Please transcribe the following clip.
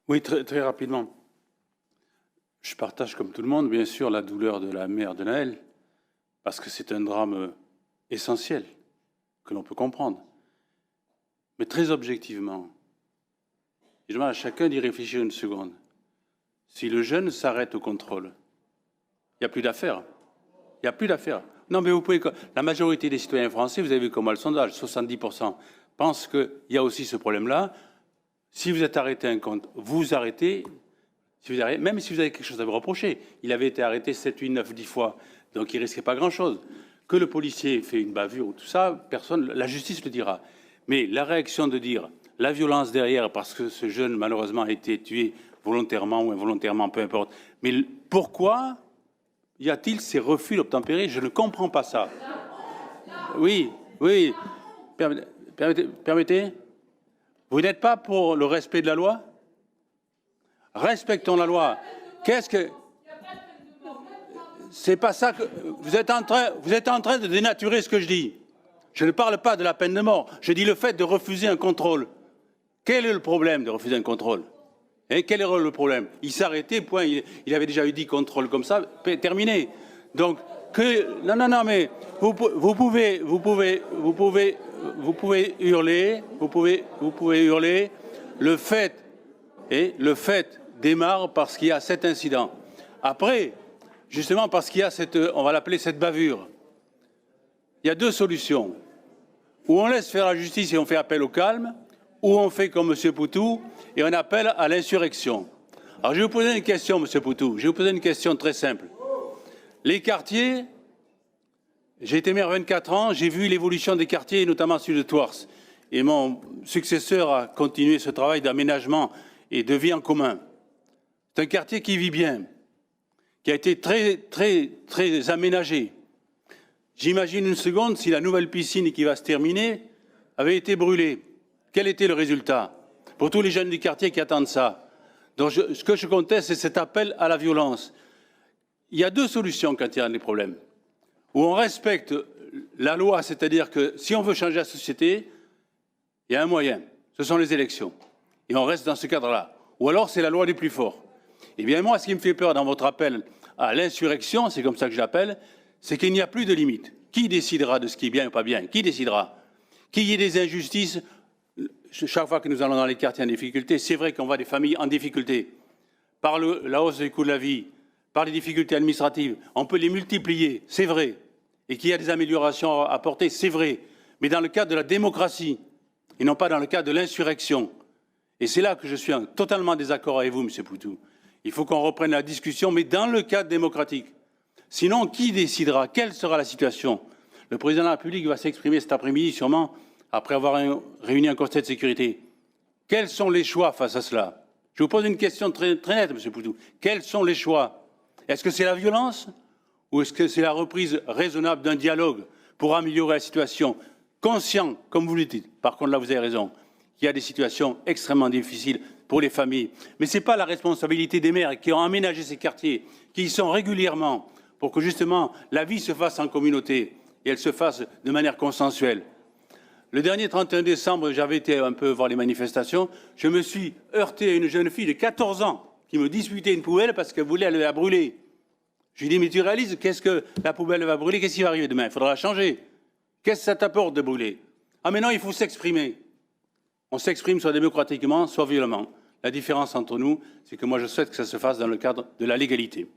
Oui, très rapidement. Je partage comme tout le monde, bien sûr, la douleur de la mère de Naël, parce que c'est un drame essentiel que l'on peut comprendre. Mais très objectivement, je demande à chacun d'y réfléchir une seconde. Si le jeune s'arrête au contrôle, il n'y a plus d'affaires. Il n'y a plus d'affaires. Non, mais vous pouvez. La majorité des citoyens français, vous avez vu comment le sondage, 70% pensent qu'il y a aussi ce problème-là. Si vous êtes arrêté un compte, vous arrêtez. Si vous arrêtez, même si vous avez quelque chose à vous reprocher. Il avait été arrêté 7, 8, 9, 10 fois, donc il ne risquait pas grand-chose. Que le policier fait une bavure ou tout ça, personne, la justice le dira. Mais la réaction de dire la violence derrière, parce que ce jeune, malheureusement, a été tué volontairement ou involontairement, peu importe. Mais pourquoi y a-t-il ces refus d'obtempérer? Je ne comprends pas ça. Oui. Permettez. Vous n'êtes pas pour le respect de la loi? Respectons la loi. Qu'est-ce que... C'est pas ça que... Vous êtes en train de dénaturer ce que je dis. Je ne parle pas de la peine de mort. Je dis le fait de refuser un contrôle. Quel est le problème de refuser un contrôle? Et quel est le problème? Il s'est arrêté, point. Il avait déjà eu 10 contrôles comme ça, terminé. Donc, non, mais vous pouvez hurler, le fait démarre parce qu'il y a cet incident. Après, justement parce qu'il y a on va l'appeler cette bavure, il y a deux solutions. Ou on laisse faire la justice et on fait appel au calme, ou on fait comme M. Poutou et on appelle à l'insurrection. Alors je vais vous poser une question, M. Poutou, je vais vous poser une question très simple. Les quartiers, j'ai été maire 24 ans, j'ai vu l'évolution des quartiers, notamment celui de Thouars. Et mon successeur a continué ce travail d'aménagement et de vie en commun. C'est un quartier qui vit bien, qui a été très aménagé. J'imagine une seconde si la nouvelle piscine qui va se terminer avait été brûlée. Quel était le résultat pour tous les jeunes du quartier qui attendent ça? Donc ce que je conteste, c'est cet appel à la violence. Il y a deux solutions quand il y a des problèmes. Où on respecte la loi, c'est-à-dire que si on veut changer la société, il y a un moyen, ce sont les élections. Et on reste dans ce cadre-là. Ou alors c'est la loi des plus forts. Eh bien moi, ce qui me fait peur dans votre appel à l'insurrection, c'est comme ça que je l'appelle, c'est qu'il n'y a plus de limite. Qui décidera de ce qui est bien ou pas bien? Qui décidera? Qu'il y ait des injustices, chaque fois que nous allons dans les quartiers en difficulté, c'est vrai qu'on voit des familles en difficulté. Par la hausse des coûts de la vie, par les difficultés administratives, on peut les multiplier, c'est vrai. Et qu'il y a des améliorations à apporter, c'est vrai. Mais dans le cadre de la démocratie, et non pas dans le cadre de l'insurrection. Et c'est là que je suis en totalement désaccord avec vous, M. Poutou. Il faut qu'on reprenne la discussion, mais dans le cadre démocratique. Sinon, qui décidera? Quelle sera la situation? Le président de la République va s'exprimer cet après-midi, sûrement, après avoir réuni un conseil de sécurité. Quels sont les choix face à cela? Je vous pose une question très nette, M. Poutou. Quels sont les choix? Est-ce que c'est la violence ou est-ce que c'est la reprise raisonnable d'un dialogue pour améliorer la situation? Conscient, comme vous le dites, par contre là vous avez raison, qu'il y a des situations extrêmement difficiles pour les familles. Mais ce n'est pas la responsabilité des maires qui ont aménagé ces quartiers, qui y sont régulièrement pour que justement la vie se fasse en communauté et elle se fasse de manière consensuelle. Le dernier 31 décembre, j'avais été un peu voir les manifestations, je me suis heurté à une jeune fille de 14 ans qui me disputait une poubelle parce qu'elle voulait la brûler. Je lui ai dit, mais tu réalises qu'est-ce que la poubelle va brûler? Qu'est-ce qui va arriver demain? Il faudra la changer. Qu'est-ce que ça t'apporte de brûler? Ah mais non, il faut s'exprimer. On s'exprime soit démocratiquement, soit violemment. La différence entre nous, c'est que moi je souhaite que ça se fasse dans le cadre de la légalité.